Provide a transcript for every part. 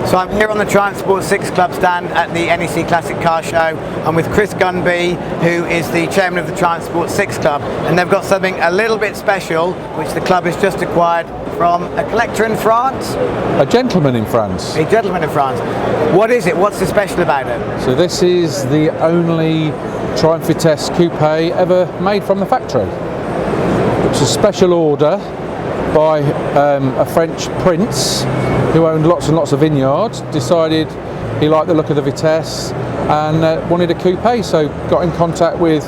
So I'm here on the Triumph Sport 6 Club stand at the NEC Classic Car Show. I'm with Chris Gunby, who is the chairman of the Triumph Sport 6 Club, and they've got something a little bit special which the club has just acquired from a collector in France. A gentleman in France. A gentleman in France. What is it? What's so special about it? So this is the only Triumph Vitesse coupé ever made from the factory. It's a special order by a French prince who owned lots and lots of vineyards, decided he liked the look of the Vitesse and wanted a coupé, so got in contact with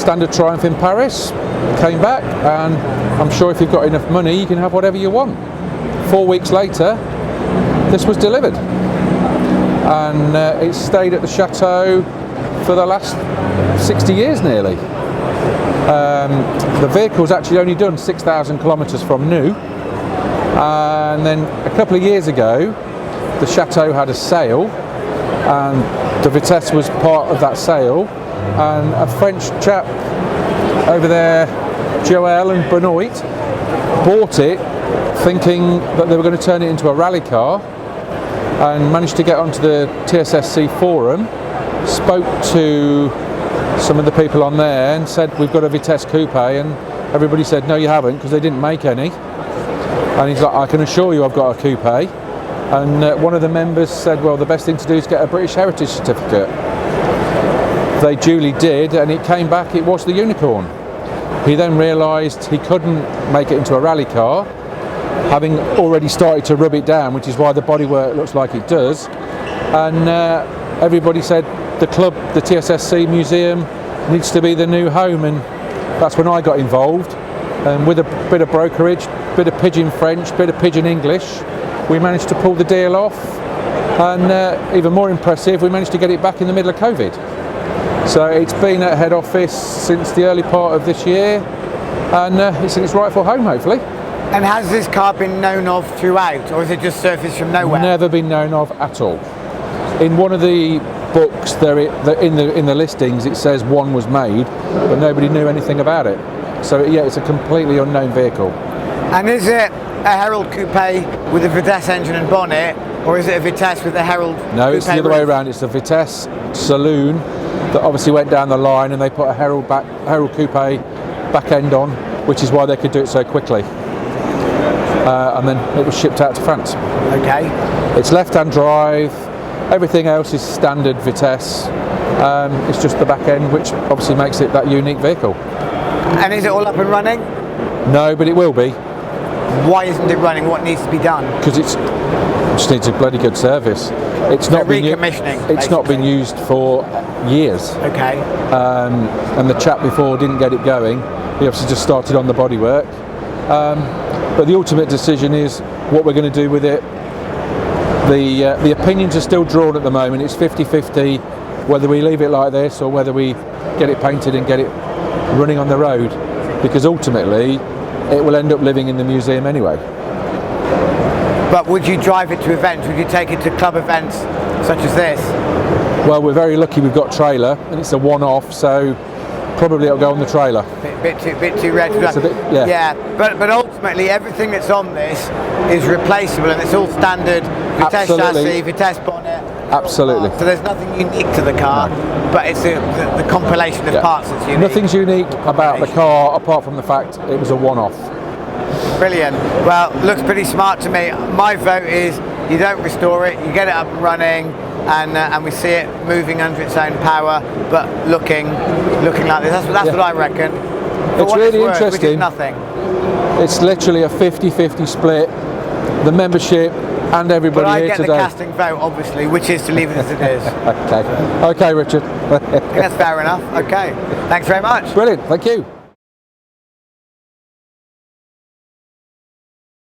Standard Triumph in Paris, came back, and I'm sure if you've got enough money you can have whatever you want. 4 weeks later this was delivered, and it's stayed at the chateau for the last 60 years nearly. The vehicle's actually only done 6,000 kilometres from new, and then a couple of years ago the chateau had a sale and the Vitesse was part of that sale, and a French chap over there, Joel and Benoit, bought it thinking that they were going to turn it into a rally car, and managed to get onto the TSSC forum, spoke to some of the people on there and said, we've got a Vitesse coupe, and everybody said no you haven't, because they didn't make any. And he's like, I can assure you I've got a coupe. And one of the members said, well, the best thing to do is get a British Heritage certificate. They duly did, and it came back, it was the unicorn. He then realised he couldn't make it into a rally car, having already started to rub it down, which is why the bodywork looks like it does. And everybody said the club, the TSSC museum, needs to be the new home, and that's when I got involved. And with a bit of brokerage, bit of pidgin French, bit of pidgin English, we managed to pull the deal off, and even more impressive, we managed to get it back in the middle of COVID. So it's been at head office since the early part of this year, and it's in its rightful home, hopefully. And has this car been known of throughout, or is it just surfaced from nowhere? Never been known of at all. In one of the books, in the listings, it says one was made, but nobody knew anything about it. So yeah, it's a completely unknown vehicle. And is it a Herald coupe with a Vitesse engine and bonnet, or is it a Vitesse with a Herald coupe? No, it's the other way around. It's a Vitesse saloon that obviously went down the line, and they put a Herald coupe back end on, which is why they could do it so quickly. And then it was shipped out to France. Okay. It's left-hand drive. Everything else is standard Vitesse. It's just the back end, which obviously makes it that unique vehicle. And is it all up and running? No, but it will be. Why isn't it running? What needs to be done? Because it just needs a bloody good service. It's not been recommissioning. It's not been used for years. Okay. And the chap before didn't get it going. He obviously just started on the bodywork. But the ultimate decision is what we're going to do with it. The opinions are still drawn at the moment. It's 50-50 whether we leave it like this or whether we get it painted and get it running on the road, because ultimately it will end up living in the museum anyway. But would you drive it to events? Would you take it to club events such as this? Well, we're very lucky we've got trailer, and it's a one-off, so probably it'll go on the trailer. Bit too red for that. Yeah. But ultimately everything that's on this is replaceable, and it's all standard Vitesse chassis, Vitesse bonnet. Absolutely. So there's nothing unique to the car, but it's the compilation of parts that's unique. Nothing's unique about the car apart from the fact it was a one-off. Brilliant. Well, looks pretty smart to me. My vote is you don't restore it, you get it up and running, and we see it moving under its own power, but looking like this. That's what I reckon. It's really interesting. Which is nothing. It's literally a 50-50 split. The membership and everybody here today. But I get the casting vote, obviously, which is to leave it as it is. Okay, Richard. I think that's fair enough. Okay. Thanks very much. Brilliant. Thank you.